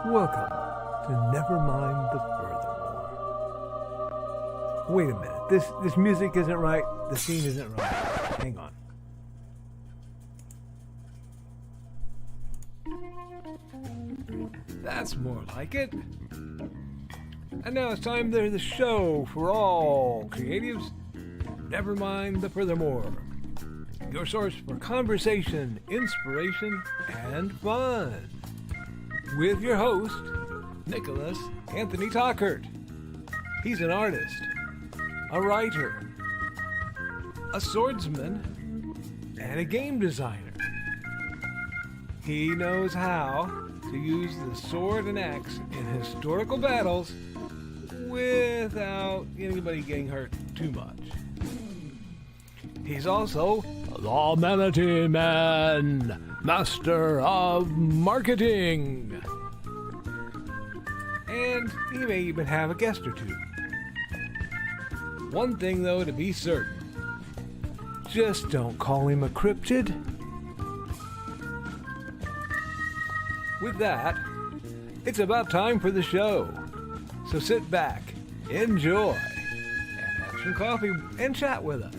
Welcome to Nevermind the Furthermore. Wait a minute. This music isn't right. The scene isn't right. Hang on. That's more like it. And now it's time for the show for all creatives. Nevermind the Furthermore. Your source for conversation, inspiration, and fun. With your host, Nicholas Anthony Tockert. He's an artist, a writer, a swordsman, and a game designer. He knows how to use the sword and axe in historical battles without anybody getting hurt too much. He's also the Manatee Man, master of marketing. And he may even have a guest or two. One thing, though, to be certain. Just don't call him a cryptid. With that, it's about time for the show. So sit back, enjoy, and have some coffee and chat with us.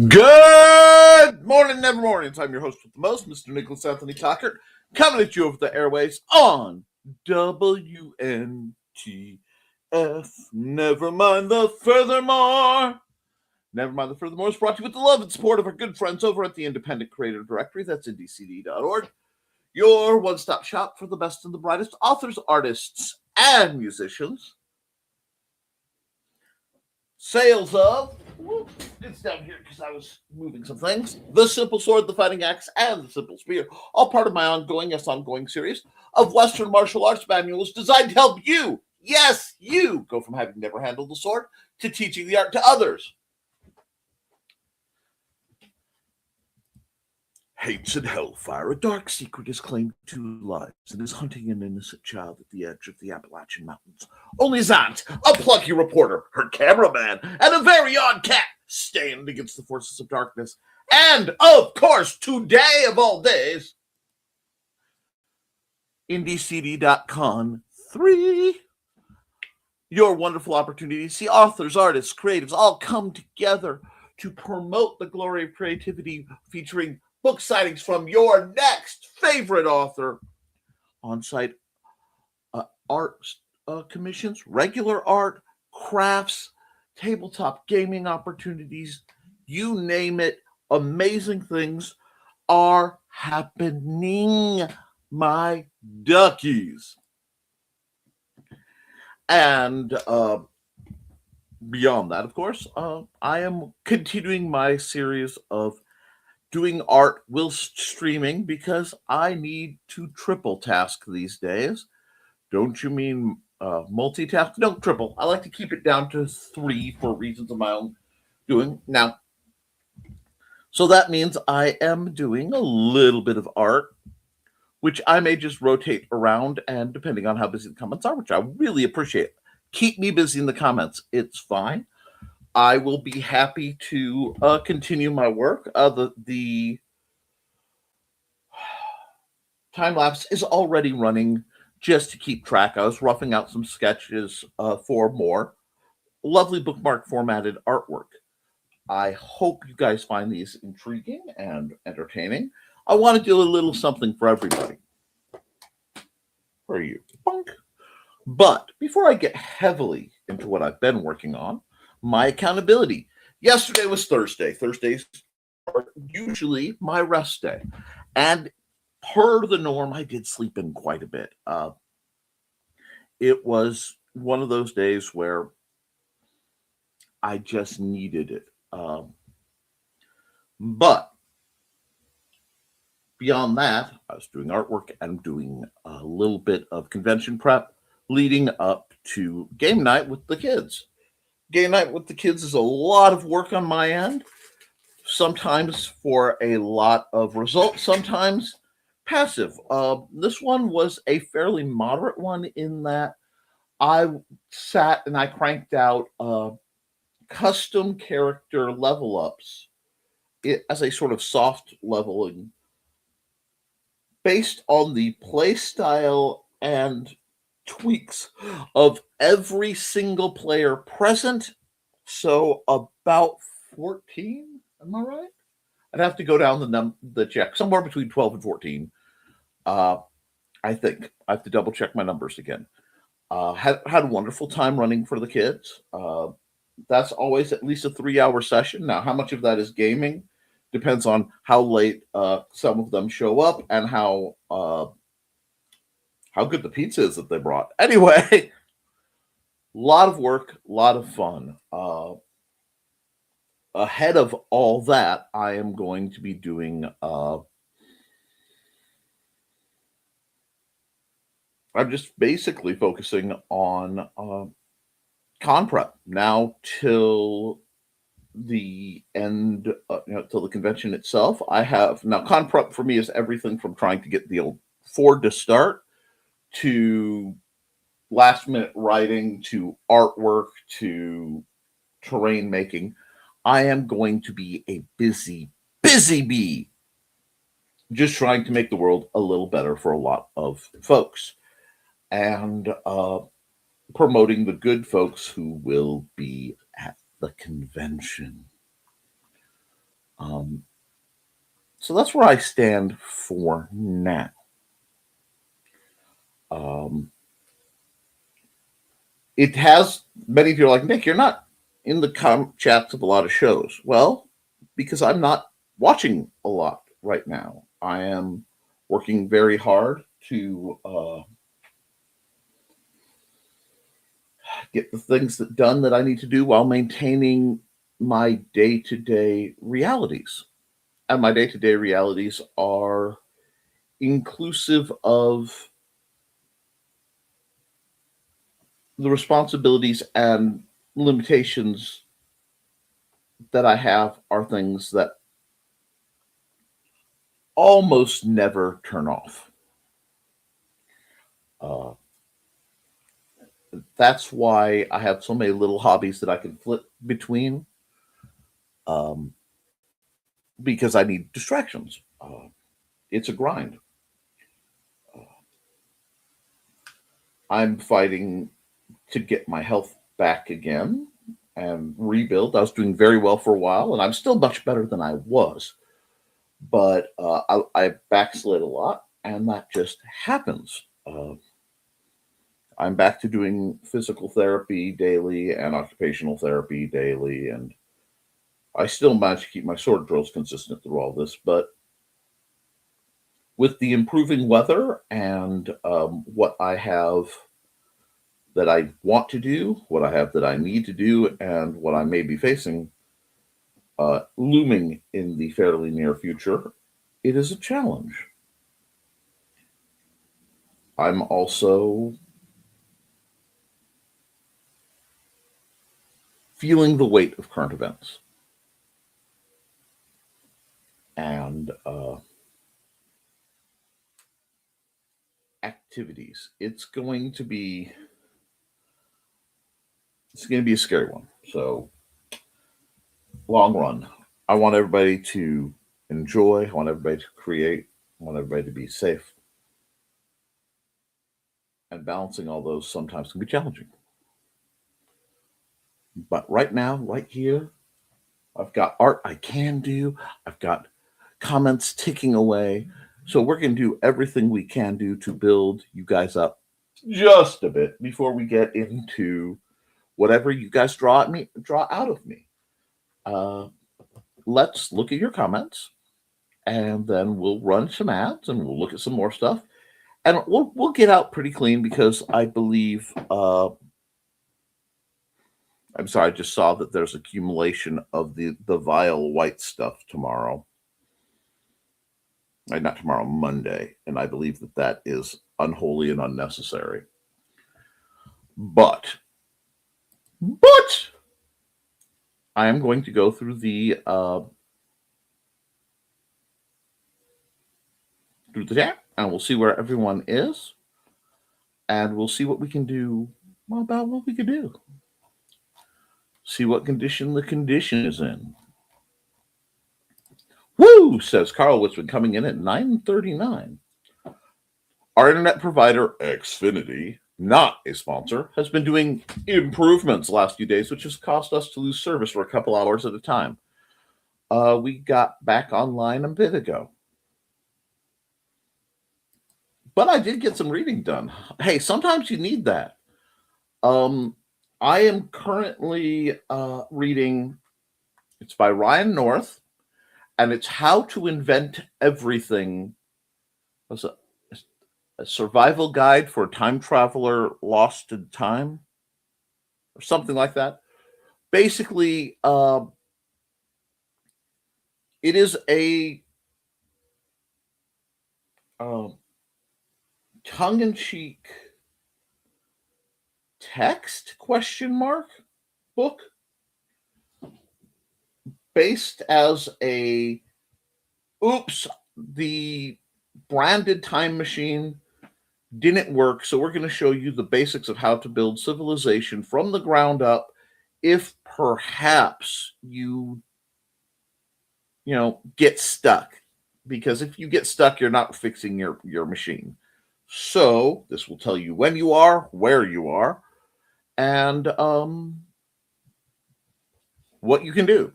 Good morning, never mornings. I'm your host with the most, Mr. Nicholas Anthony Tockert, coming at you over the airways on WNTF. Nevermind the Furthermore. Nevermind the Furthermore is brought to you with the love and support of our good friends over at the Independent Creative Directory. That's indcd.org. Your one-stop shop for the best and the brightest authors, artists, and musicians. Sales of, it's down here because I was moving some things. The Simple Sword, the Fighting Axe, and the Simple Spear, all part of my ongoing series of Western martial arts manuals designed to help you, yes, you, go from having never handled the sword to teaching the art to others. Hates and hellfire, a dark secret has claimed 2 lives and is hunting an innocent child at the edge of the Appalachian Mountains. Only his aunt, a plucky reporter, her cameraman, and a very odd cat stand against the forces of darkness. And, of course, today of all days, IndieCD.con 3. Your wonderful opportunity to see authors, artists, creatives all come together to promote the glory of creativity, featuring book signings from your next favorite author, on-site art commissions, regular art, crafts, tabletop gaming opportunities, you name it, amazing things are happening, my duckies. And beyond that, of course, I am continuing my series of doing art whilst streaming because I need to triple task these days. Don't you mean multitask? No, triple. I like to keep it down to 3 for reasons of my own doing. Now, so that means I am doing a little bit of art, which I may just rotate around, and depending on how busy the comments are, which I really appreciate, keep me busy in the comments. It's fine. I will be happy to continue my work. The time lapse is already running just to keep track. I was roughing out some sketches for more lovely bookmark formatted artwork. I hope you guys find these intriguing and entertaining. I want to do a little something for everybody. For you. Bunk. But before I get heavily into what I've been working on, my accountability. Yesterday was Thursday. Thursdays are usually my rest day. And per the norm, I did sleep in quite a bit. It was one of those days where I just needed it. But beyond that, I was doing artwork and doing a little bit of convention prep leading up to game night with the kids. Game night with the kids is a lot of work on my end, sometimes for a lot of results, sometimes passive. This one was a fairly moderate one in that I sat and I cranked out custom character level ups as a sort of soft leveling based on the play style and tweaks of every single player present. So about 14, am I right? I'd have to go down the check, somewhere between 12 and 14. Uh, I think I have to double check my numbers again. Had a wonderful time running for the kids. That's always at least a 3-hour session. Now, how much of that is gaming depends on how late some of them show up and how good the pizza is that they brought. Anyway, a lot of work, a lot of fun. Ahead of all that, I am going to be doing. I'm just basically focusing on con prep now till the end, till the convention itself. I have now con prep for me is everything from trying to get the old Ford to start to last minute writing to artwork to terrain making. I am going to be a busy bee just trying to make the world a little better for a lot of folks and promoting the good folks who will be at the convention. So that's where I stand for now. It has many of you are like, Nick, you're not in the chats of a lot of shows. Well, because I'm not watching a lot right now. I am working very hard to get the things done that I need to do while maintaining my day-to-day realities. And my day-to-day realities are inclusive of the responsibilities and limitations that I have are things that almost never turn off. That's why I have so many little hobbies that I can flip between because I need distractions. It's a grind. I'm fighting to get my health back again and rebuild. I was doing very well for a while, and I'm still much better than I was. But I backslid a lot, and that just happens. I'm back to doing physical therapy daily and occupational therapy daily, and I still manage to keep my sword drills consistent through all this. But with the improving weather and what I have that I want to do, what I have that I need to do, and what I may be facing looming in the fairly near future, it is a challenge. I'm also feeling the weight of current events. And activities. It's going to be a scary one. So long run. I want everybody to enjoy. I want everybody to create. I want everybody to be safe. And balancing all those sometimes can be challenging. But right now, right here, I've got art I can do. I've got comments ticking away. So we're going to do everything we can do to build you guys up just a bit before we get into whatever you guys draw out of me. Let's look at your comments, and then we'll run some ads, and we'll look at some more stuff, and we'll get out pretty clean because I believe. I'm sorry, I just saw that there's accumulation of the vile white stuff tomorrow. Not tomorrow, Monday. And I believe that that is unholy and unnecessary. But I am going to go through the chat, and we'll see where everyone is, and we'll see what we can do about what we can do. See what condition the condition is in. Woo, says Carl Witzman, coming in at 9:39. Our internet provider, Xfinity, not a sponsor, has been doing improvements the last few days, which has caused us to lose service for a couple hours at a time. We got back online a bit ago. But I did get some reading done. Hey, sometimes you need that. I am currently reading, it's by Ryan North, and it's How to Invent Everything. What's it? A survival guide for a time traveler lost in time, or something like that. Basically, it is a tongue-in-cheek text book based as a the branded time machine didn't work, so we're going to show you the basics of how to build civilization from the ground up if perhaps you get stuck, because if you get stuck, you're not fixing your machine. So this will tell you when you are, where you are, and what you can do.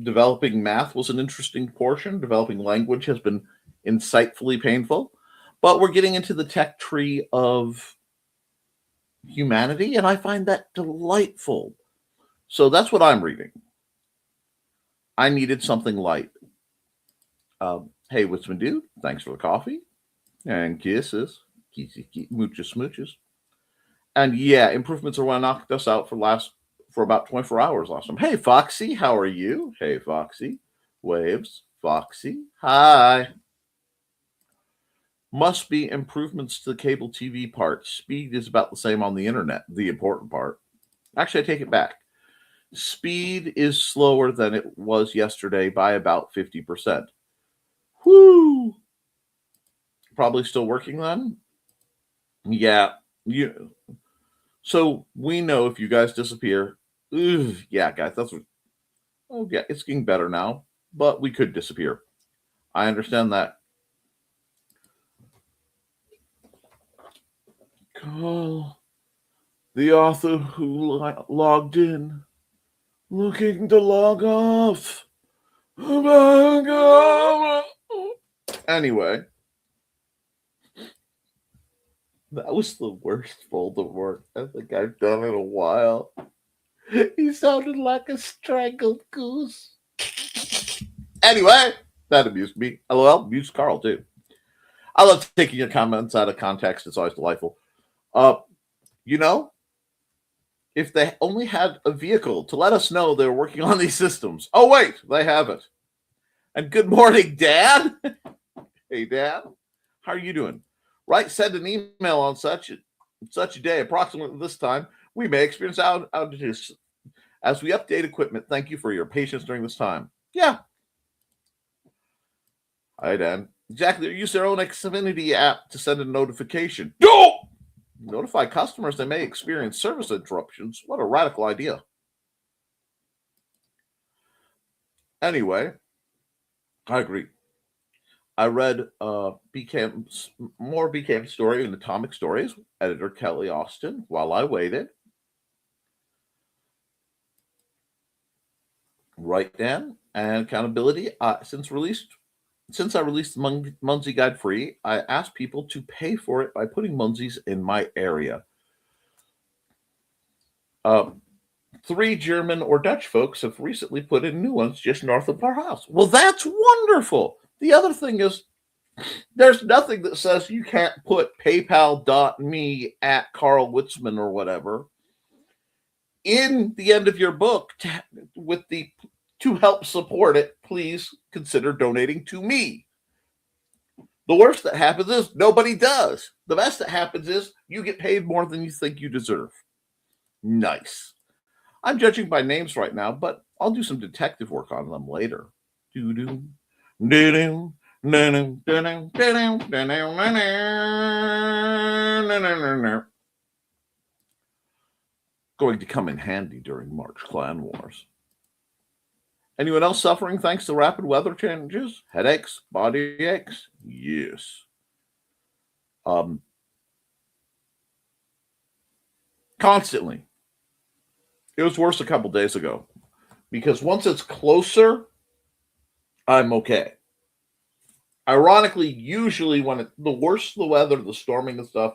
Developing math was an interesting portion. Developing language has been insightfully painful, but we're getting into the tech tree of humanity, and I find that delightful. So that's what I'm reading. I needed something light. Hey, Witzman dude, thanks for the coffee and kisses, mooches, smooches. And yeah, improvements are what knocked us out for about 24 hours last time. Hey, Foxy, how are you? Hey, Foxy. Waves. Foxy. Hi. Must be improvements to the cable TV part. Speed is about the same on the internet, the important part. Actually, I take it back. Speed is slower than it was yesterday by about 50%. Whoo! Probably still working then? Yeah. So we know if you guys disappear, yeah, guys, that's what. Oh, yeah, it's getting better now, but we could disappear. I understand that. Call the author who logged in, looking to log off. Anyway, that was the worst Voldemort I think I've done in a while. He sounded like a strangled goose. Anyway, that amused me. LOL, amused Carl too. I love taking your comments out of context. It's always delightful. If they only had a vehicle to let us know they're working on these systems. Oh, wait, they haven't. And good morning, Dad. Hey, Dad. How are you doing? Right, send an email on such a day, approximately this time. We may experience outages as we update equipment. Thank you for your patience during this time. Yeah. Hi, Dan. Exactly. They use their own Xfinity app to send a notification. No! Notify customers they may experience service interruptions. What a radical idea. Anyway, I agree. I read more BCAM story in Atomic Stories, editor Kelly Austin, while I waited. Right, Dan, and accountability. Since I released the Munzie Guide free, I asked people to pay for it by putting Munzies in my area. 3 German or Dutch folks have recently put in new ones just north of our house. Well, that's wonderful. The other thing is, there's nothing that says you can't put paypal.me at Carl Witzman or whatever in the end of your book with the to help support it, please consider donating to me. The worst that happens is nobody does. The best that happens is you get paid more than you think you deserve. Nice. I'm judging by names right now, but I'll do some detective work on them later. Doo-doo, doo-doo, doo-doo, doo-doo, doo-doo, doo-doo. Going to come in handy during March clan wars. Anyone else suffering thanks to rapid weather changes? Headaches? Body aches? Yes. Constantly. It was worse a couple days ago because once it's closer, I'm okay. Ironically, usually when the worse the weather, the storming and stuff,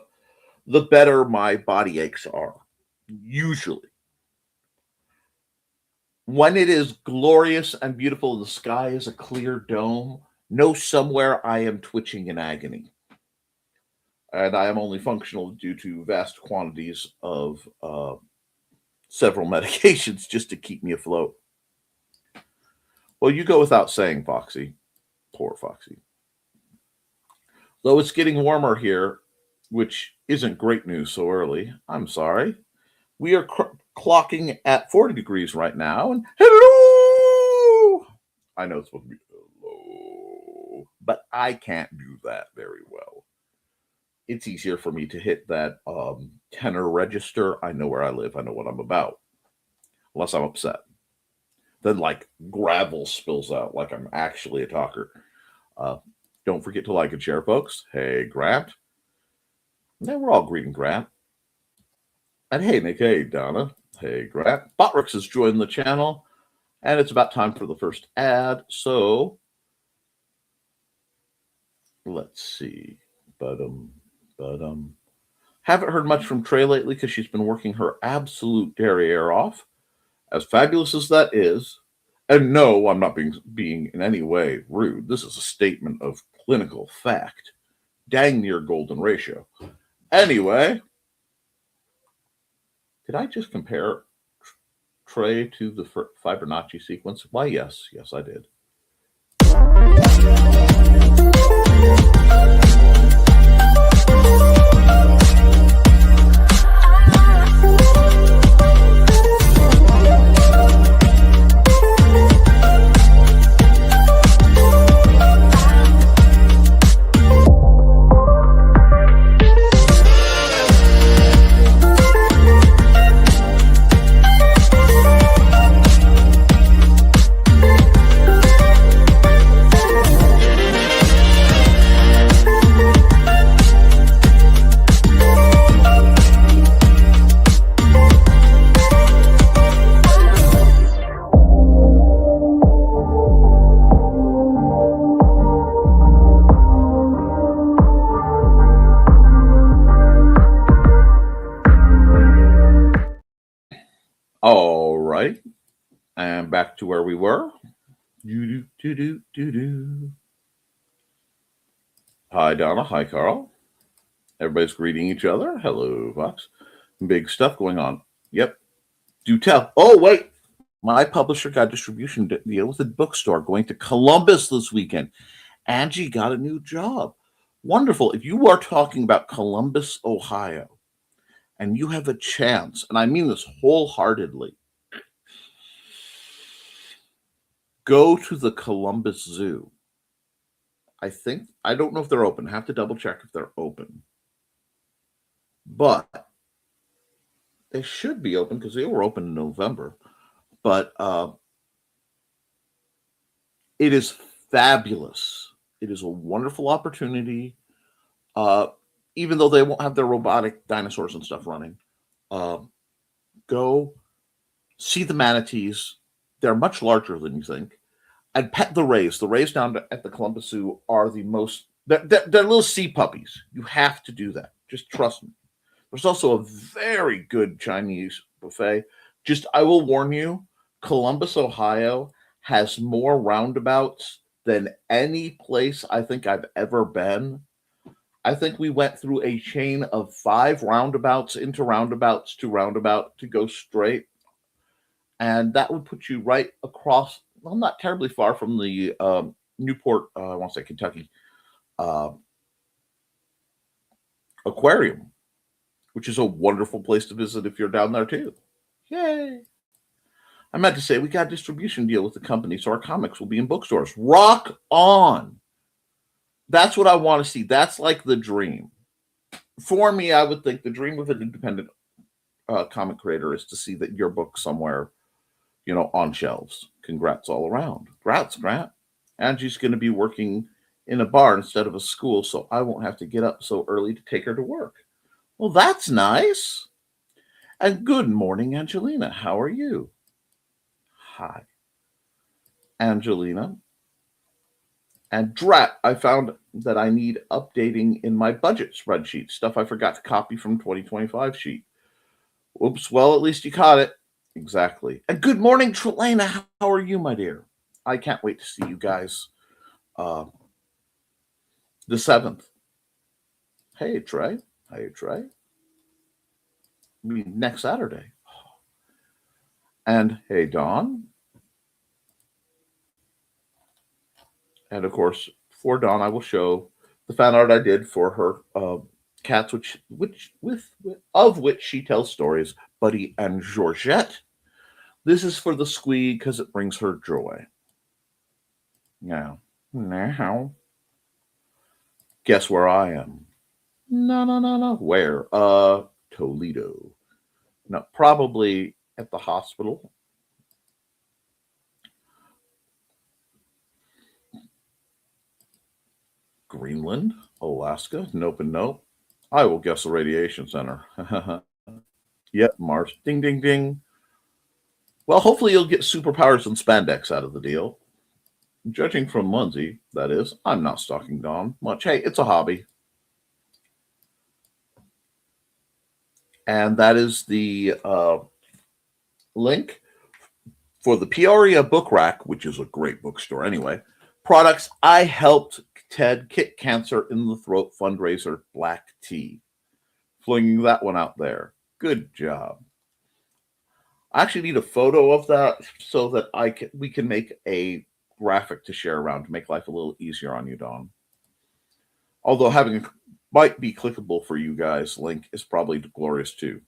the better my body aches are. Usually. When it is glorious and beautiful, the sky is a clear dome, know somewhere I am twitching in agony. And I am only functional due to vast quantities of several medications just to keep me afloat. Well, you go without saying, Foxy. Poor Foxy. Though it's getting warmer here, which isn't great news so early, I'm sorry. We are clocking at 40 degrees right now, and hello! I know it's supposed to be hello, but I can't do that very well. It's easier for me to hit that tenor register. I know where I live. I know what I'm about. Unless I'm upset. Then, like, gravel spills out like I'm actually a talker. Don't forget to like and share, folks. Hey, Grant. Yeah, we're all greeting Grant. And hey, Nick. Hey, Donna. Hey, Grant. Botrix has joined the channel. And it's about time for the first ad. So, let's see. Haven't heard much from Trey lately because she's been working her absolute derriere off. As fabulous as that is, and no, I'm not being in any way rude. This is a statement of clinical fact. Dang near golden ratio. Anyway, did I just compare Trey to the Fibonacci sequence? Why, yes, I did. All right. And back to where we were. Hi, Donna. Hi, Carl. Everybody's greeting each other. Hello, Fox. Big stuff going on. Yep. Do tell. Oh, wait. My publisher got distribution deal with a bookstore going to Columbus this weekend. Angie got a new job. Wonderful. If you are talking about Columbus, Ohio, and you have a chance, and I mean this wholeheartedly, go to the Columbus Zoo. I don't know if they're open. I have to double check if they're open. But they should be open because they were open in November. But it is fabulous. It is a wonderful opportunity. Even though they won't have their robotic dinosaurs and stuff running, go see the manatees. They're much larger than you think. And pet the rays. The rays down at the Columbus Zoo are the most, they're little sea puppies. You have to do that. Just trust me. There's also a very good Chinese buffet. I will warn you, Columbus, Ohio has more roundabouts than any place I think I've ever been. I think we went through a chain of 5 roundabouts into roundabouts to roundabout to go straight. And that would put you right across, well, not terribly far from the Newport, I want to say Kentucky, uh, aquarium, which is a wonderful place to visit if you're down there too. Yay! I meant to say we got a distribution deal with the company, so our comics will be in bookstores. Rock on! That's what I want to see. That's like the dream. For me, I would think the dream of an independent comic creator is to see that your book somewhere, on shelves. Congrats all around. Congrats, Grant. Angie's going to be working in a bar instead of a school, so I won't have to get up so early to take her to work. Well, that's nice. And good morning, Angelina. How are you? Hi, Angelina. And drat, I found that I need updating in my budget spreadsheet, stuff I forgot to copy from 2025 sheet. Oops, well, at least you caught it. Exactly. And good morning, Trelena. How are you, my dear? I can't wait to see you guys uh, the 7th. Hey, Trey. Hey, Trey. I mean, next Saturday. And hey, Dawn. And of course, for Dawn, I will show the fan art I did for her cats, of which she tells stories, Buddy and Georgette. This is for the squeak because it brings her joy. Now, guess where I am? No. Where? Toledo. No, probably at the hospital. Greenland, Alaska. Nope and nope. I will guess a radiation center. Yep, Mars. Ding, ding, ding. Well, hopefully you'll get superpowers and spandex out of the deal. Judging from Munsey, that is, I'm not stalking Dawn much. Hey, it's a hobby. And that is the link for the Peoria Book Rack, which is a great bookstore anyway. Products I helped Ted kick cancer in the throat fundraiser, Black Tea. Flinging that one out there. Good job. I actually need a photo of that so that we can make a graphic to share around to make life a little easier on you, Dawn. Although having a might be clickable for you guys link is probably glorious too.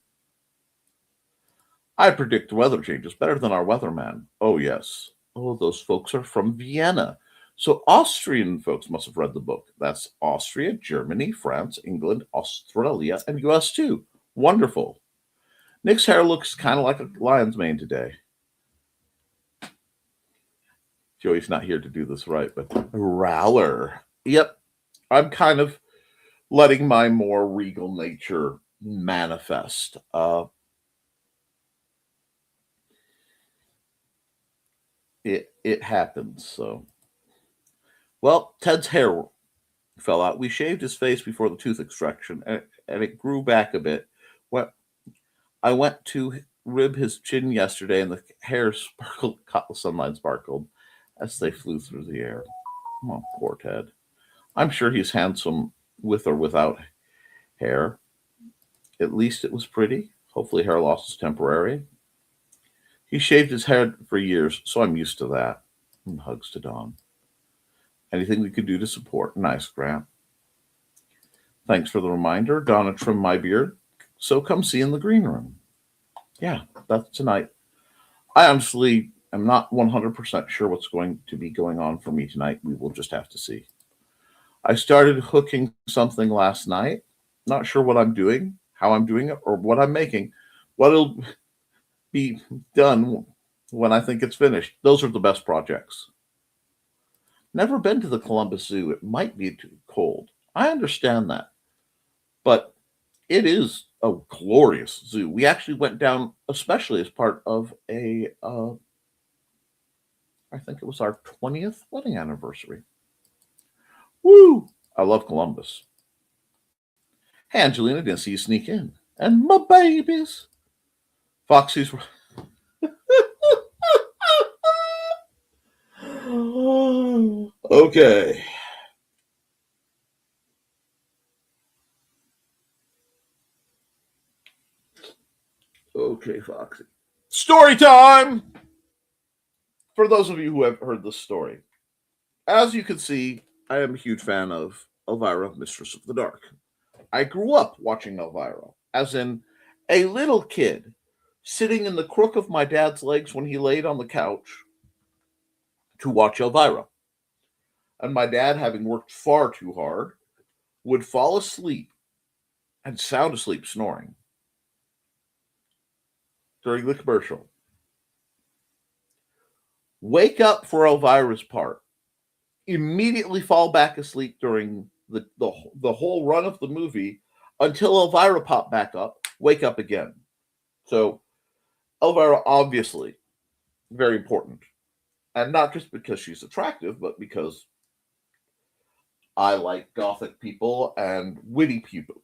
I predict weather changes better than our weatherman. Oh, yes. Oh, those folks are from Vienna. So Austrian folks must have read the book. That's Austria, Germany, France, England, Australia, and US too. Wonderful. Nick's hair looks kind of like a lion's mane today. Joey's not here to do this right, but Rowler. Yep, I'm kind of letting my more regal nature manifest. It happens. So, well, Ted's hair fell out. We shaved his face before the tooth extraction, and it grew back a bit. I went to rib his chin yesterday, and the hair sparkled, caught the sunlight sparkled as they flew through the air. Oh, poor Ted. I'm sure he's handsome with or without hair. At least it was pretty. Hopefully, hair loss is temporary. He shaved his head for years, so I'm used to that. And hugs to Dawn. Anything we could do to support? Nice, Grant. Thanks for the reminder. Donna trimmed my beard, so come see in the green room. Yeah, that's tonight. I honestly am not 100% sure what's going to be going on for me tonight. We will just have to see. I started hooking something last night. Not sure what I'm doing, how I'm doing it, or what I'm making. What'll be done when I think it's finished. Those are the best projects. Never been to the Columbus Zoo. It might be too cold. I understand that. But it is a glorious zoo. We actually went down, especially as part of I think it was our 20th wedding anniversary. Woo! I love Columbus. Hey, Angelina, didn't see you sneak in. And my babies. Foxy's. Okay. Okay, Foxy. Story time! for those of you who have heard this story, as you can see, I am a huge fan of Elvira, Mistress of the Dark. I grew up watching Elvira, as in a little kid sitting in the crook of my dad's legs when he laid on the couch to watch Elvira. And my dad, having worked far too hard, would fall asleep and sound asleep snoring during the commercial. Wake up for Elvira's part, immediately fall back asleep during the whole run of the movie until Elvira popped back up, wake up again. So Elvira, obviously, very important. And not just because she's attractive, but because I like gothic people and witty people,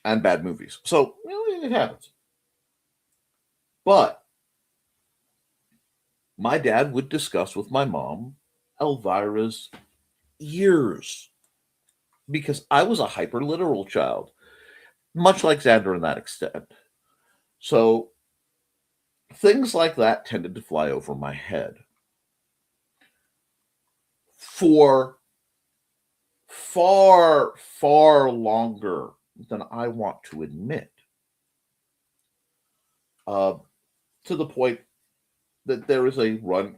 and bad movies. So it happens. But my dad would discuss with my mom Elvira's ears because I was a hyper literal child, much like Xander in that extent. So things like that tended to fly over my head for far, far longer than I want to admit. To the point that there is a run,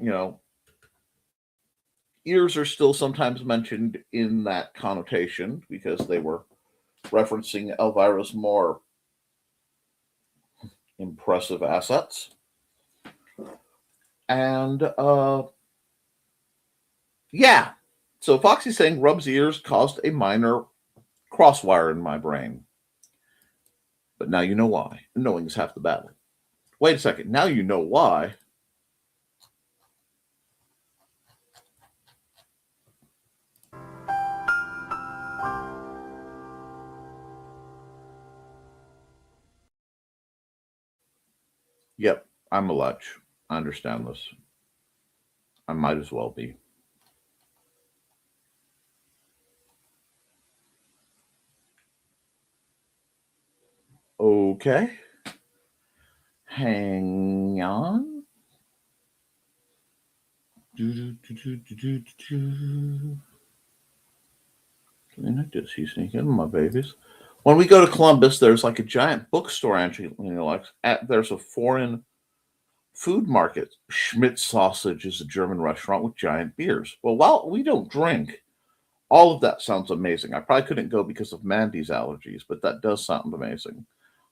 ears are still sometimes mentioned in that connotation because they were referencing Elvira's more impressive assets. And yeah, so Foxy's saying Rub's ears caused a minor crosswire in my brain. But now you know why. Knowing is half the battle. Wait a second. Now you know why. Yep, I'm a lech. I understand this. I might as well be. Okay. Hang on. He's sneaking my babies. When we go to Columbus, there's like a giant bookstore, Angelina. There's a foreign food market. Schmidt's Sausage is a German restaurant with giant beers. Well, while we don't drink, all of that sounds amazing. I probably couldn't go because of Mandy's allergies, but that does sound amazing.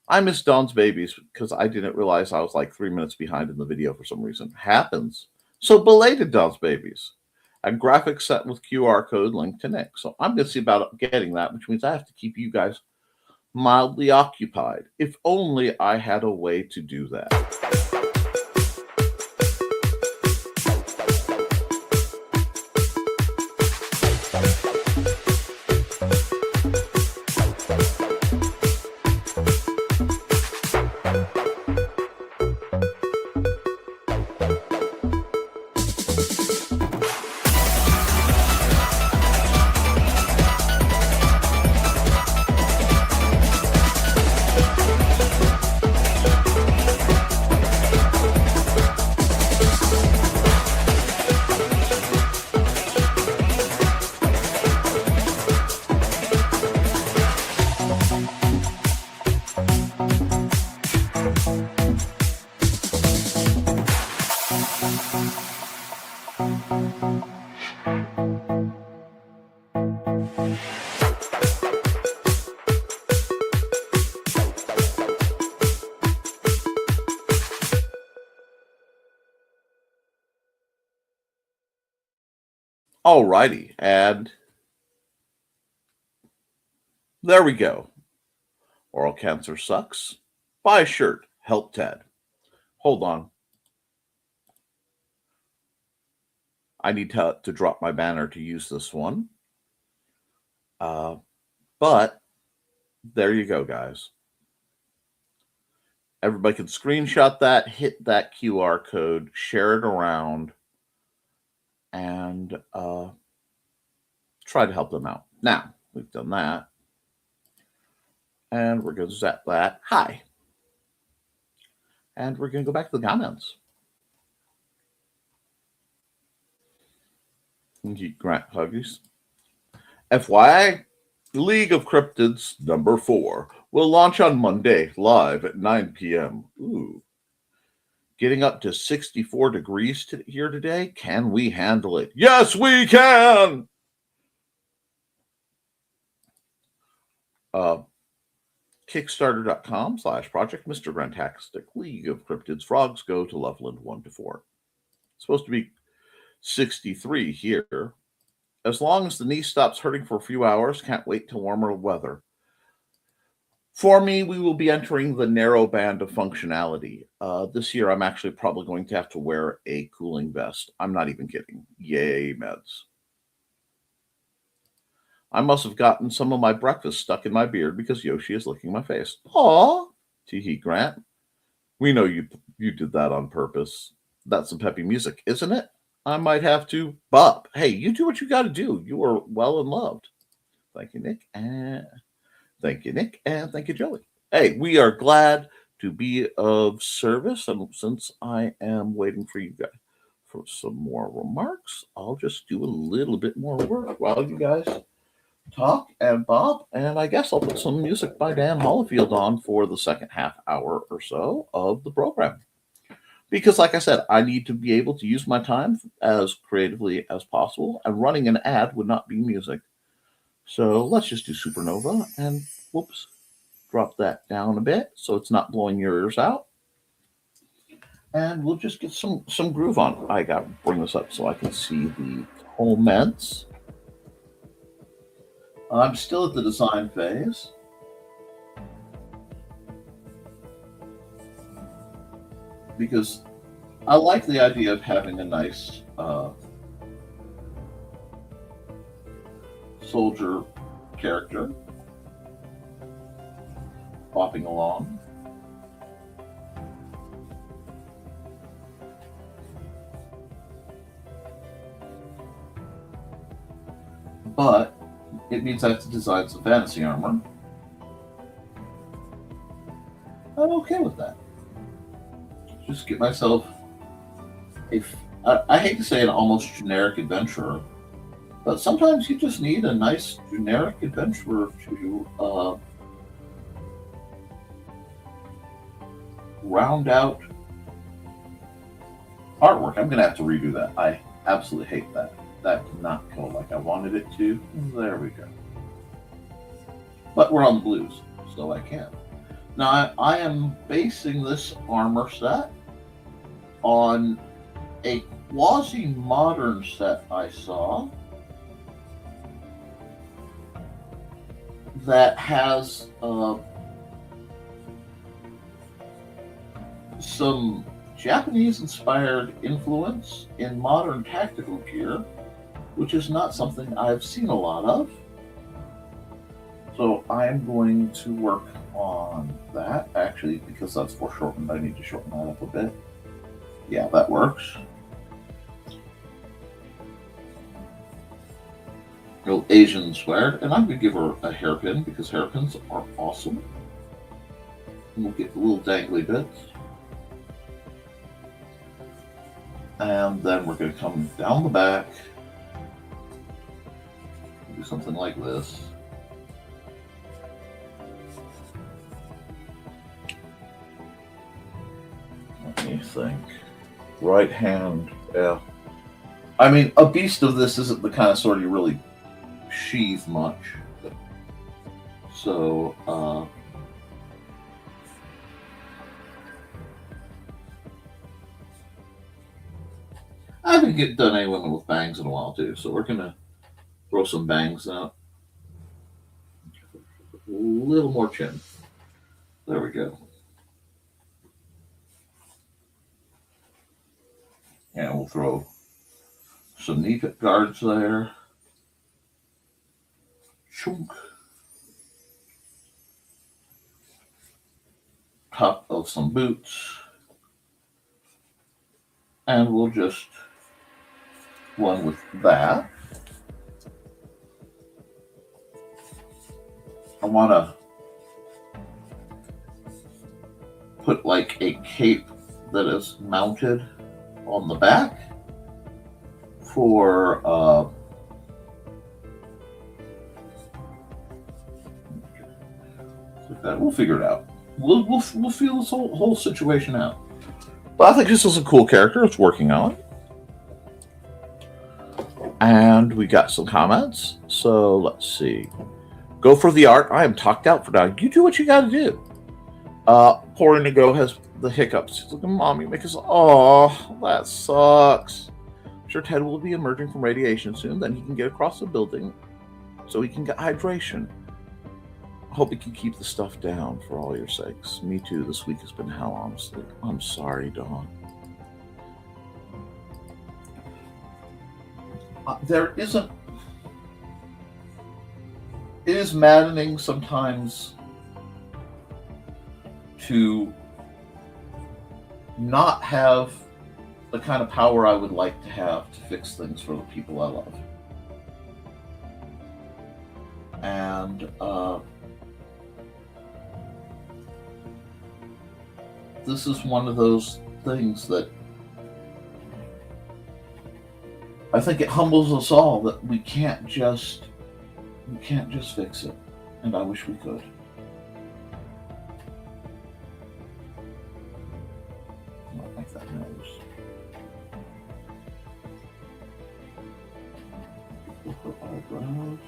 I miss Dawn's Babies because I didn't realize I was like 3 minutes behind in the video for some reason. Happens. So belated Dawn's Babies. A graphic set with QR code linked to Nick. So I'm going to see about getting that, which means I have to keep you guys mildly occupied. If only I had a way to do that. Alrighty, and there we go. Oral cancer sucks. Buy a shirt. Help Ted. Hold on. I need to drop my banner to use this one. But there you go, guys. Everybody can screenshot that, hit that QR code, share it around, and try to help them out. Now, we've done that. And we're going to zap that. Hi. And we're going to go back to the comments. Grant Huggies. FYI, League of Cryptids number 4 will launch on Monday, live at 9 p.m. Ooh. Getting up to 64 degrees here today. Can we handle it? Yes, we can! Kickstarter.com/Project Mr. Grantastic League of Cryptids Frogs go to Loveland 1 to 4. It's supposed to be 63 here. As long as the knee stops hurting for a few hours, can't wait till warmer weather. For me, we will be entering the narrow band of functionality. This year, I'm actually probably going to have to wear a cooling vest. I'm not even kidding. Yay, meds. I must have gotten some of my breakfast stuck in my beard because Yoshi is licking my face. Aw, Tee Grant. We know you did that on purpose. That's some peppy music, isn't it? I might have to bop. Hey, you do what you got to do. You are well and loved. Thank you, Nick. And thank you, Nick. And thank you, Joey. Hey, we are glad to be of service. And since I am waiting for you guys for some more remarks, I'll just do a little bit more work while you guys talk and bop. And I guess I'll put some music by Dan Hollifield on for the second half hour or so of the program. Because, like I said, I need to be able to use my time as creatively as possible, and running an ad would not be music. So let's just do Supernova, and whoops, drop that down a bit so it's not blowing your ears out. And we'll just get some groove on. I got to bring this up so I can see the comments. I'm still at the design phase. Because I like the idea of having a nice soldier character bopping along. But it means I have to design some fantasy armor. I'm okay with that. Just get myself I hate to say an almost generic adventurer, but sometimes you just need a nice generic adventurer to round out artwork. I'm going to have to redo that. I absolutely hate that. That did not go like I wanted it to. There we go. But we're on the blues, so I can. Now, I am basing this armor set on a quasi-modern set I saw that has some Japanese-inspired influence in modern tactical gear, which is not something I've seen a lot of. So I'm going to work on that, actually, because that's foreshortened. I need to shorten that up a bit. Yeah, that works. Little Asian swear, and I'm going to give her a hairpin because hairpins are awesome. And we'll get the little dangly bits. And then we're going to come down the back. Do something like this. Let me think. Right hand, yeah. I mean, a beast of this isn't the kind of sword you really sheath much. So, I haven't done any women with bangs in a while, too. So we're going to throw some bangs out. A little more chin. There we go. And we'll throw some knee guards there. Chunk. Top of some boots. And we'll just run with that. I want to put like a cape that is mounted on the back for we'll figure it out. We'll feel this whole situation out. But I think this is a cool character. It's working on. And we got some comments. So let's see. Go for the art. I am talked out for now. You do what you got to do. Poor Indigo has the hiccups. She's like, Mommy, make us. Oh, that sucks. I'm sure Ted will be emerging from radiation soon. Then he can get across the building so he can get hydration. I hope he can keep the stuff down for all your sakes. Me too. This week has been hell, honestly. I'm sorry, Dawn. There isn't. It is maddening sometimes to not have the kind of power I would like to have to fix things for the people I love. And this is one of those things that I think it humbles us all that we can't just fix it, and I wish we could. I don't like that nose. Her eyebrows.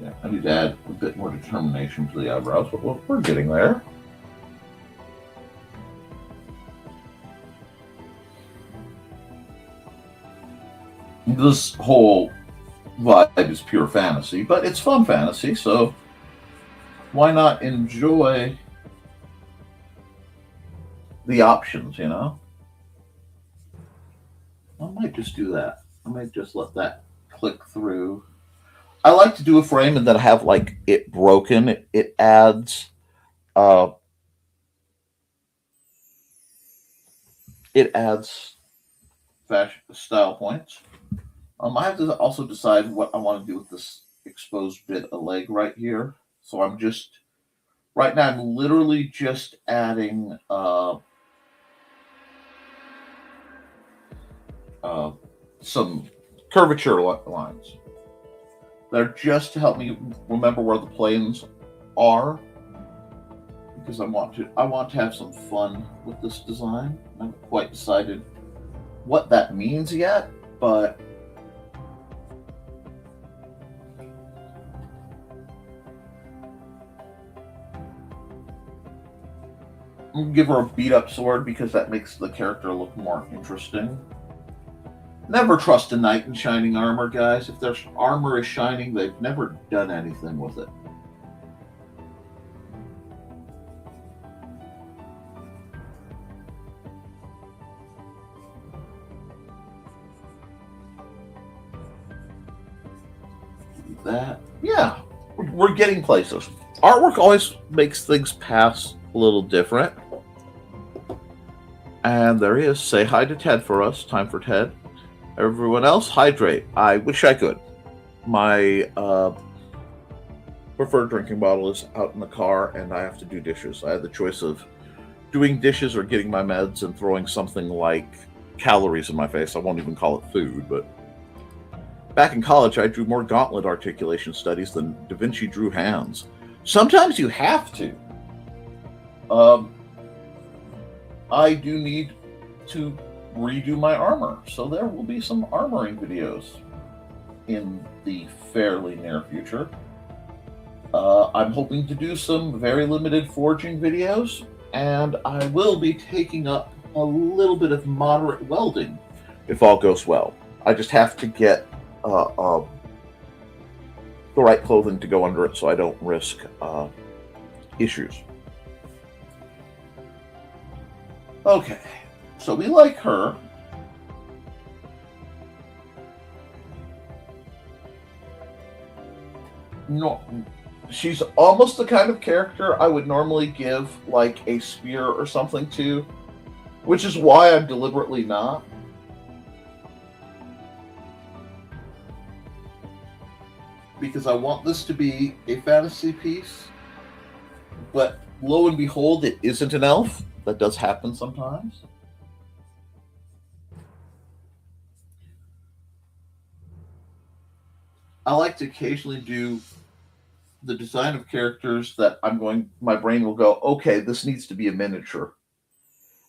Yeah, I need to add a bit more determination to the eyebrows, but we're getting there. This whole vibe is pure fantasy, but it's fun fantasy, so why not enjoy the options, you know? I might just do that. I might just let that click through. I like to do a frame and then have like it broken. It adds fashion style points. I have to also decide what I want to do with this exposed bit of leg right here. So I'm just right now. I'm literally just adding some curvature lines. They're just to help me remember where the planes are, because I want to have some fun with this design. I haven't quite decided what that means yet, but I'm gonna give her a beat up sword because that makes the character look more interesting. Never trust a knight in shining armor, guys. If their armor is shining, they've never done anything with it. That, yeah, we're getting places. Artwork always makes things pass a little different. And there he is. Say hi to Ted for us. Time for Ted. Everyone else, hydrate. I wish I could. My preferred drinking bottle is out in the car, and I have to do dishes. I had the choice of doing dishes or getting my meds and throwing something like calories in my face. I won't even call it food, but back in college, I drew more gauntlet articulation studies than Da Vinci drew hands. Sometimes you have to. I do need to redo my armor, so there will be some armoring videos in the fairly near future. I'm hoping to do some very limited forging videos, and I will be taking up a little bit of moderate welding if all goes well. I just have to get the right clothing to go under it so I don't risk issues. Okay, so we like her. No, she's almost the kind of character I would normally give like a spear or something to, which is why I'm deliberately not. Because I want this to be a fantasy piece, but lo and behold, it isn't an elf. That does happen sometimes. I like to occasionally do the design of characters that my brain will go, okay, this needs to be a miniature.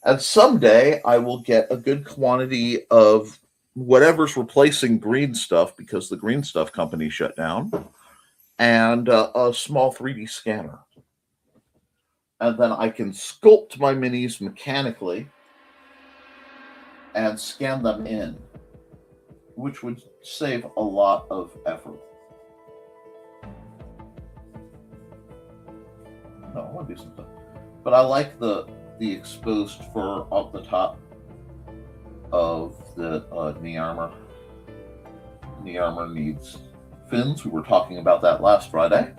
And someday I will get a good quantity of whatever's replacing green stuff because the green stuff company shut down, and a small 3D scanner. And then I can sculpt my minis mechanically and scan them in, which would save a lot of effort. No, I want to do something. But I like the exposed fur up the top of the knee armor. Knee armor needs fins. We were talking about that last Friday.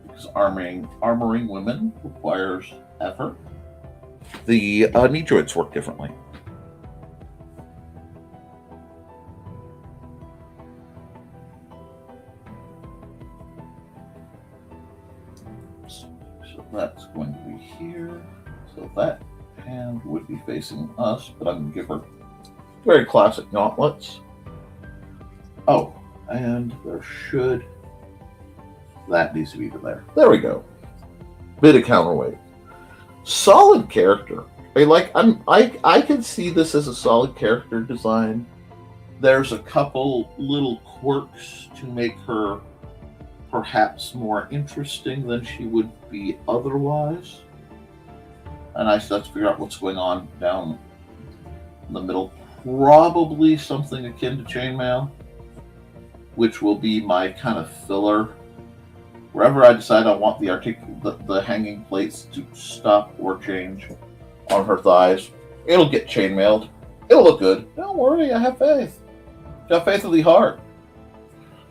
Because armoring women requires effort. The knee joints work differently. So that's going to be here. So that hand would be facing us, but I'm going to give her very classic gauntlets. Oh, and that needs to be there. There we go. Bit of counterweight. Solid character. I can see this as a solid character design. There's a couple little quirks to make her perhaps more interesting than she would be otherwise. And I still have to figure out what's going on down in the middle. Probably something akin to chainmail, which will be my kind of filler. Wherever I decide I want the hanging plates to stop or change on her thighs, it'll get chainmailed. It'll look good. Don't worry, I have faith. Got faith in the heart.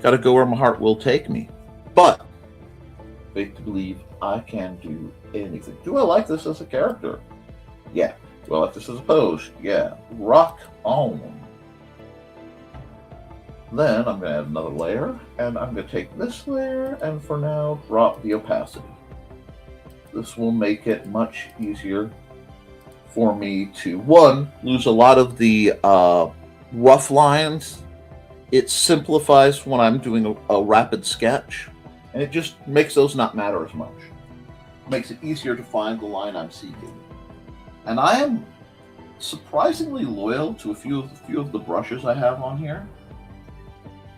Gotta go where my heart will take me. But faith to believe I can do anything. Do I like this as a character? Yeah. Do I like this as a pose? Yeah. Rock on. Then I'm going to add another layer, and I'm going to take this layer, and for now, drop the opacity. This will make it much easier for me to, one, lose a lot of the rough lines. It simplifies when I'm doing a rapid sketch, and it just makes those not matter as much. It makes it easier to find the line I'm seeking. And I am surprisingly loyal to a few of the brushes I have on here.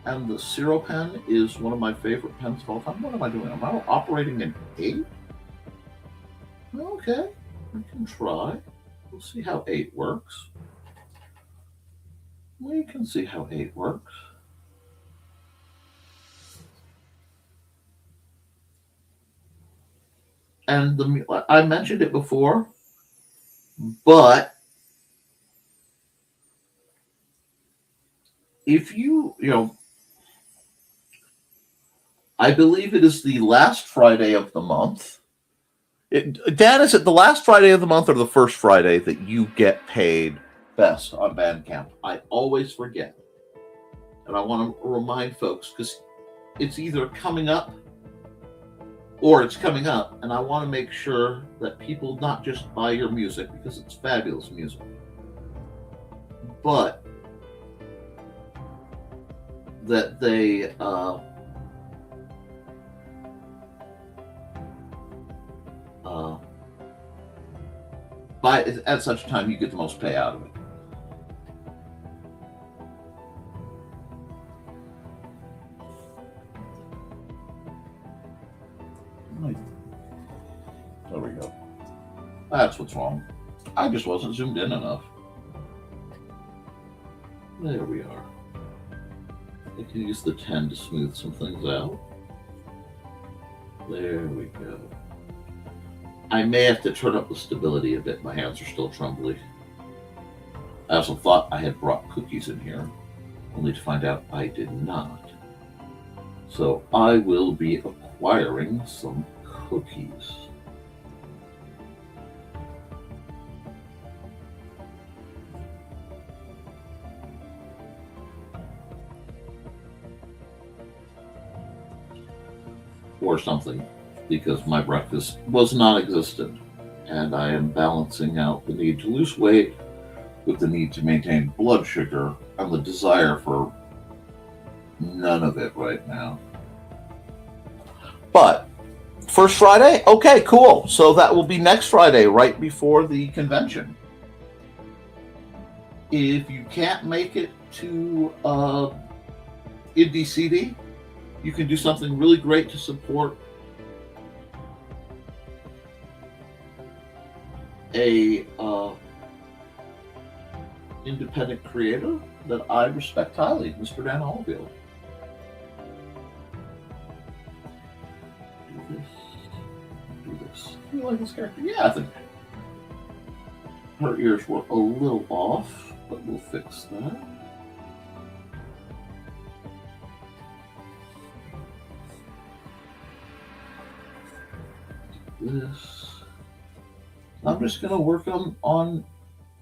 And the Zero pen is one of my favorite pens of all time. What am I doing? Am I operating in 8? Okay, I can try. We'll see how 8 works. We can see how 8 works. And I mentioned it before, but if you I believe it is the last Friday of the month. Dan, is it the last Friday of the month or the first Friday that you get paid best on Bandcamp? I always forget. And I want to remind folks, because it's either coming up or it's coming up, and I want to make sure that people not just buy your music, because it's fabulous music, but that they buy it at such a time you get the most pay out of it. There we go. That's what's wrong. I just wasn't zoomed in enough. There we are. I can use the 10 to smooth some things out. There we go. I may have to turn up the stability a bit. My hands are still trembly. I also thought I had brought cookies in here, only to find out I did not. So I will be acquiring some cookies. Or something, because my breakfast was non-existent, and I am balancing out the need to lose weight with the need to maintain blood sugar and the desire for none of it right now. But first Friday, okay, cool. So that will be next Friday, right before the convention. If you can't make it to Indie CD, you can do something really great to support a independent creator that I respect highly, Mr. Dan Hallfield. Do this. Do you like this character? Yeah, I think her ears were a little off, but we'll fix that. This. I'm just going to work on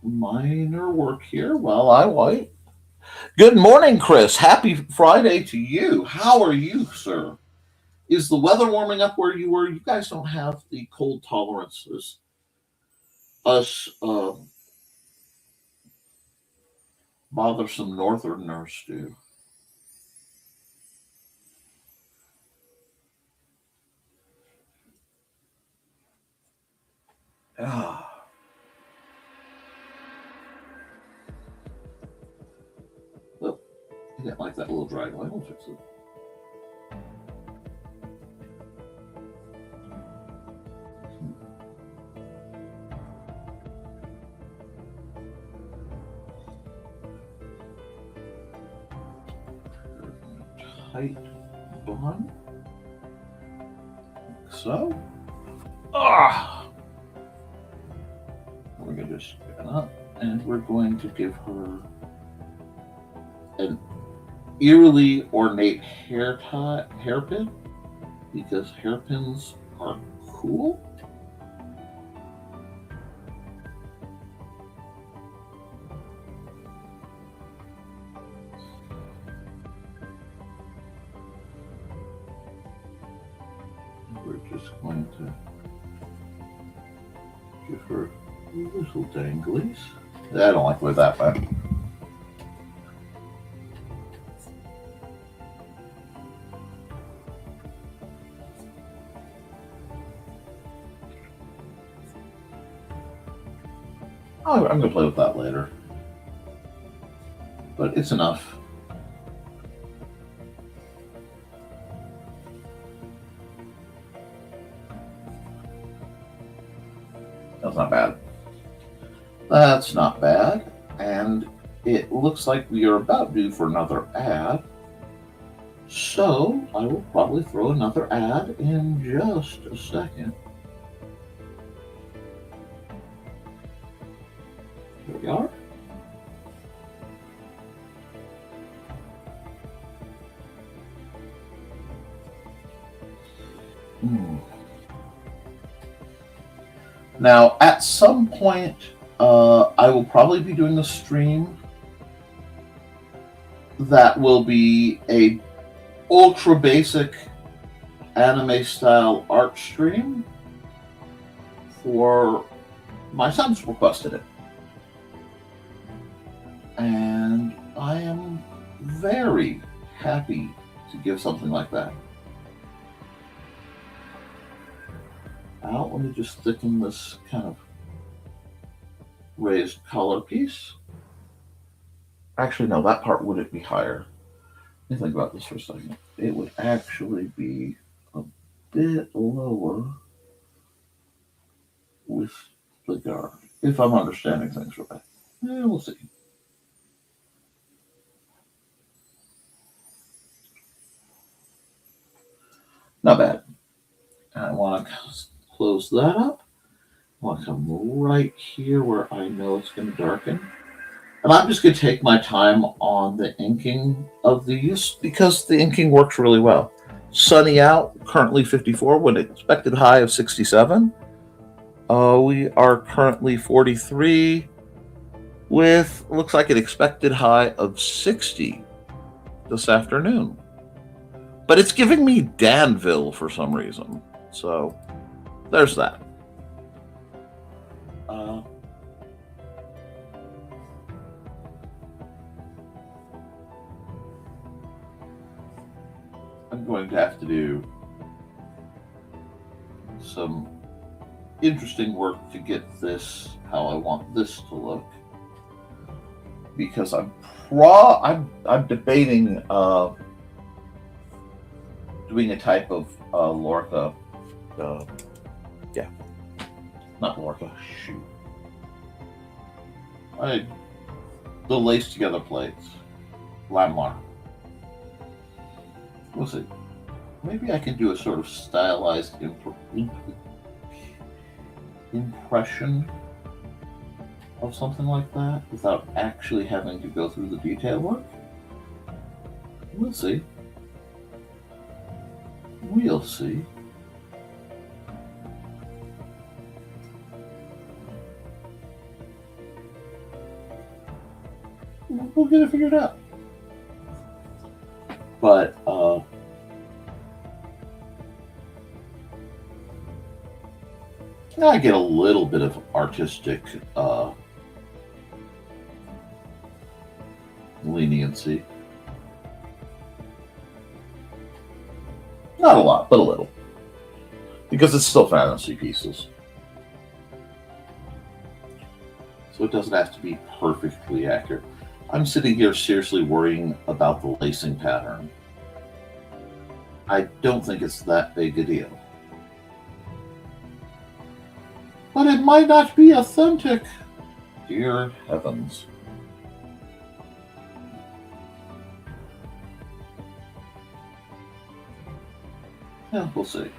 minor work here while I wait. Good morning, Chris. Happy Friday to you. How are you, sir? Is the weather warming up where you were? You guys don't have the cold tolerance as us bothersome northerners do. Ah. Well, I didn't like that little drag line. We'll fix it. Tight bun. So. We're going to just pick it up and we're going to give her an eerily ornate hairpin because hairpins are cool. We're just going to give her little danglies. I don't like the way that went. I'm going to play with that later. But it's enough. That's not bad. That's not bad. And it looks like we are about due for another ad. So I will probably throw another ad in just a second. Here we are. Now, at some point, I will probably be doing a stream that will be a ultra basic anime style art stream for my son's requested it. And I am very happy to give something like that out. Let me just thicken this kind of raised collar piece. Actually, no, that part wouldn't be higher. Let me think about this for a second. It would actually be a bit lower with the guard, if I'm understanding things right. We'll see. Not bad. I want to close that up. I want to come right here where I know it's going to darken. And I'm just going to take my time on the inking of these because the inking works really well. Sunny out, currently 54, with an expected high of 67. We are currently 43 with, looks like an expected high of 60 this afternoon. But it's giving me Danville for some reason. So there's that. I'm going to have to do some interesting work to get this how I want this to look, because I'm debating doing a type of Lorca, not Lorca, shoot, the lace together plates, Lamlar. We'll see. Maybe I can do a sort of stylized impression of something like that without actually having to go through the detail work. We'll see. We'll see. We'll get it figured out. But I get a little bit of artistic leniency. Not a lot, but a little. Because it's still fantasy pieces. So it doesn't have to be perfectly accurate. I'm sitting here seriously worrying about the lacing pattern. I don't think it's that big a deal. But it might not be authentic. Dear heavens. Yeah, we'll see.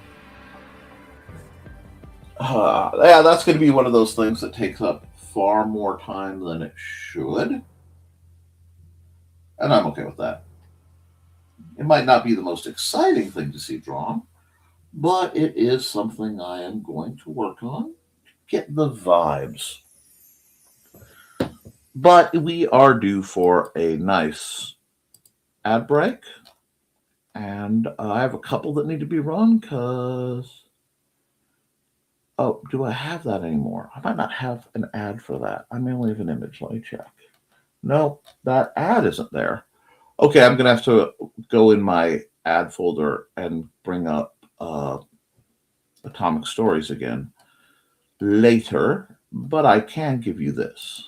Yeah, that's going to be one of those things that takes up far more time than it should. And I'm okay with that. It might not be the most exciting thing to see drawn, but it is something I am going to work on to get the vibes. But we are due for a nice ad break. And I have a couple that need to be run because... Oh, do I have that anymore? I might not have an ad for that. I may only have an image. Let me check. No, that ad isn't there. Okay, I'm going to have to go in my ad folder and bring up Atomic Stories again later, but I can give you this.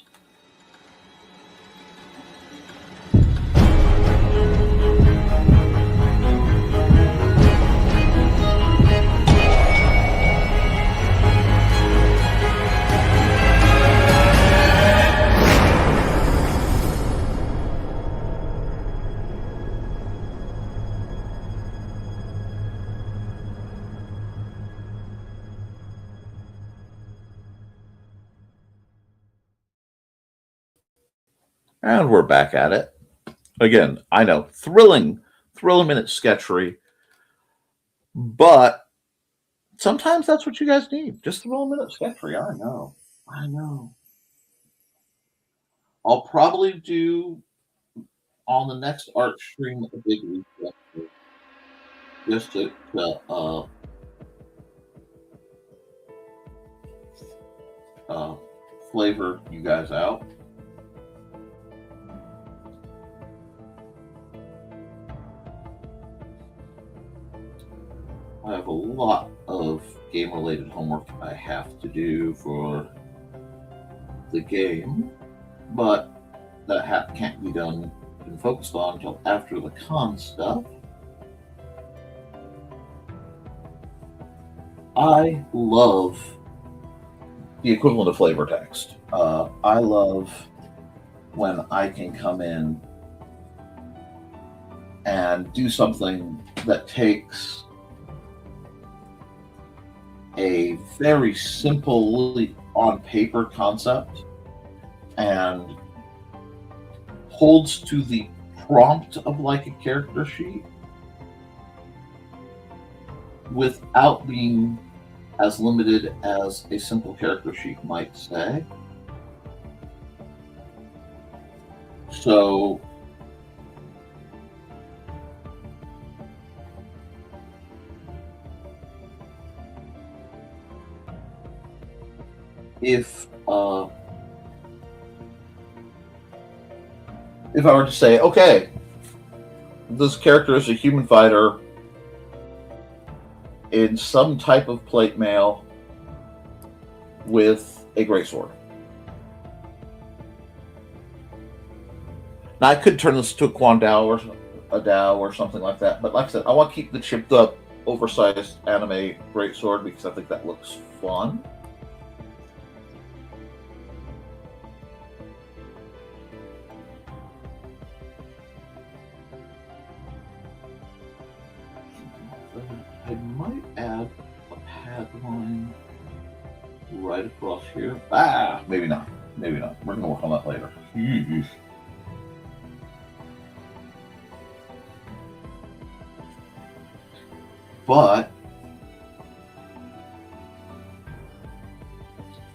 And we're back at it. Again, I know, thrilling minute sketchery, but sometimes that's what you guys need. Just thrill minute sketchery. I know. I'll probably do on the next art stream a big reset just to flavor you guys out. I have a lot of game-related homework I have to do for the game, but that can't be done and focused on until after the con stuff. I love the equivalent of flavor text. I love when I can come in and do something that takes a very simple on paper concept and holds to the prompt of like a character sheet without being as limited as a simple character sheet might say. So if I were to say, okay, this character is a human fighter in some type of plate mail with a greatsword. Now, I could turn this to a Kwon-Dao or a Dao or something like that, but like I said, I want to keep the chipped up, oversized anime greatsword because I think that looks fun. I might add a pad line right across here. Maybe not. Maybe not. We're going to work on that later. But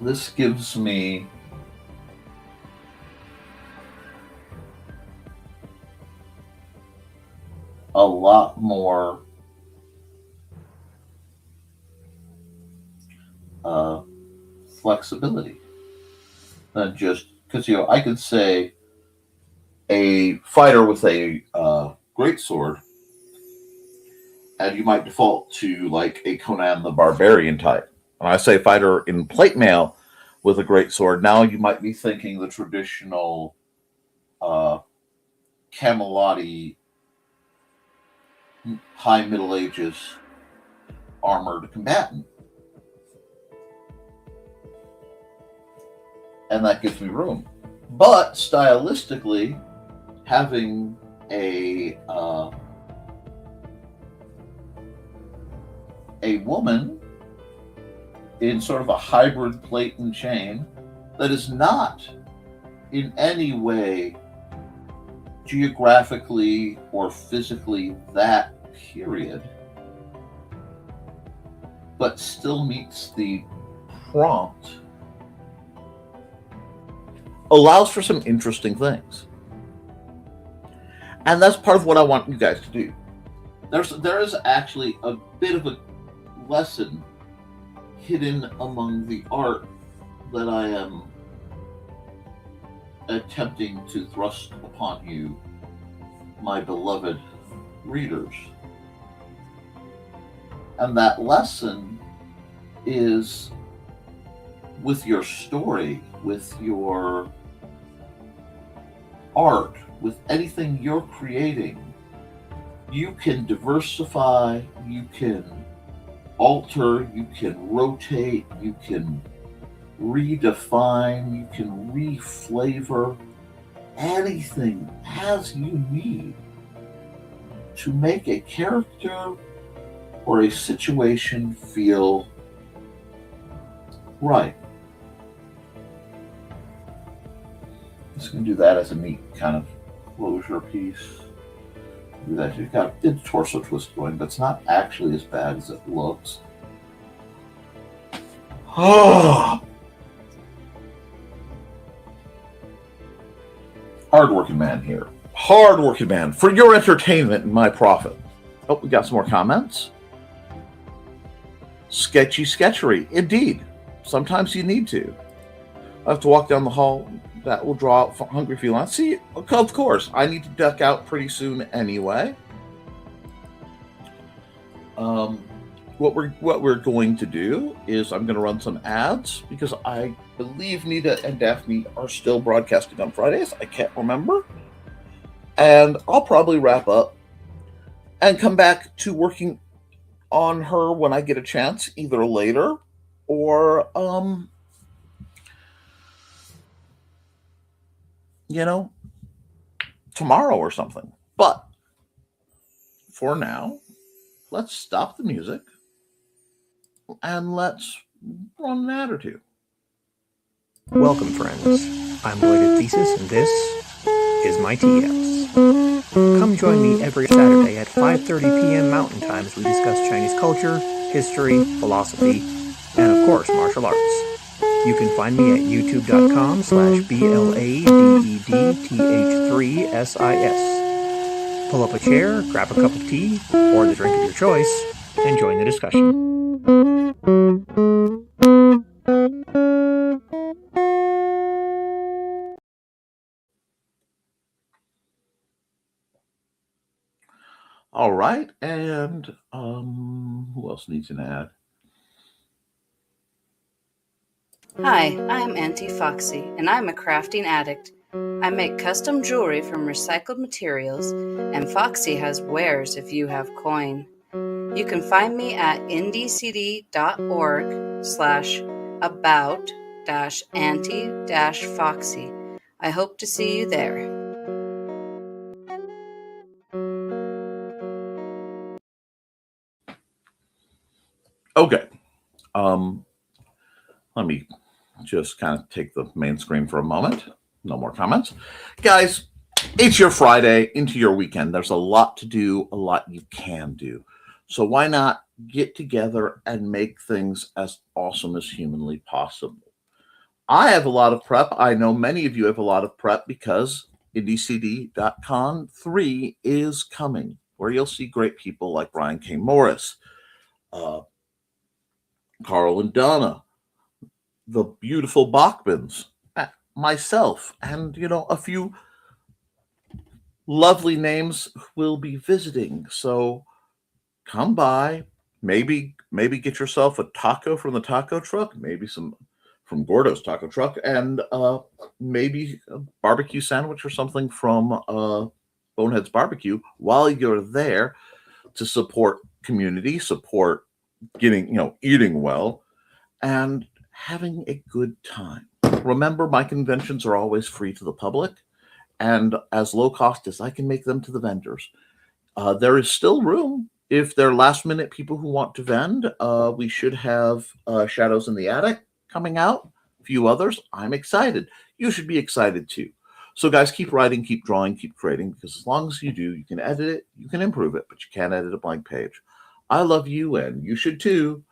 this gives me a lot more flexibility than just because, you know, I could say a fighter with a greatsword, and you might default to like a Conan the Barbarian type. When I say fighter in plate mail with a greatsword, now you might be thinking the traditional Camelot-y high Middle Ages armored combatant. And that gives me room. But stylistically, having a woman in sort of a hybrid plate and chain that is not in any way geographically or physically that period, but still meets the prompt, allows for some interesting things. And that's part of what I want you guys to do. There is actually a bit of a lesson hidden among the art that I am attempting to thrust upon you, my beloved readers. And that lesson is with your story, with your art, with anything you're creating, you can diversify, you can alter, you can rotate, you can redefine, you can reflavor anything as you need to make a character or a situation feel right. Just gonna do that as a neat kind of closure piece. Do that. You've got a torso twist going, but it's not actually as bad as it looks. Hardworking man here. Hardworking man. For your entertainment and my profit. Oh, we got some more comments. Sketchy sketchery. Indeed. Sometimes you need to. I have to walk down the hall. That will draw out hungry felines. See, of course, I need to duck out pretty soon anyway. What we're going to do is I'm going to run some ads because I believe Nita and Daphne are still broadcasting on Fridays. I can't remember. And I'll probably wrap up and come back to working on her when I get a chance, either later or tomorrow or something. But for now, let's stop the music and let's run an ad or two. Welcome, friends. I'm Lloyd at Thesis, and this is my TS. Come join me every Saturday Friday at 5:30 p.m. Mountain Time as we discuss Chinese culture, history, philosophy, and of course, martial arts. You can find me at youtube.com/BLADEDTH3SIS. Pull up a chair, grab a cup of tea, or the drink of your choice, and join the discussion. All right, and who else needs an ad? Hi, I'm Auntie Foxy, and I'm a crafting addict. I make custom jewelry from recycled materials, and Foxy has wares if you have coin. You can find me at ndcd.org/about-auntie-foxy. I hope to see you there. Okay. Let me just kind of take the main screen for a moment. No more comments. Guys, it's your Friday into your weekend. There's a lot to do, a lot you can do. So why not get together and make things as awesome as humanly possible? I have a lot of prep. I know many of you have a lot of prep because IndieCD.con 3 is coming, where you'll see great people like Brian K. Morris, Carl and Donna, the beautiful Bachmans, myself, and a few lovely names will be visiting. So come by, maybe get yourself a taco from the taco truck, maybe some from Gordo's taco truck, and maybe a barbecue sandwich or something from Bonehead's Barbecue while you're there to support community, support getting, eating well, and having a good time. Remember, my conventions are always free to the public and as low cost as I can make them to the vendors. There is still room if they're last minute people who want to vend. We should have Shadows in the Attic coming out, a few others. I'm excited. You should be excited too. So guys, keep writing, keep drawing, keep creating, because as long as you do, you can edit it, you can improve it, but you can't edit a blank page. I love you, and you should too.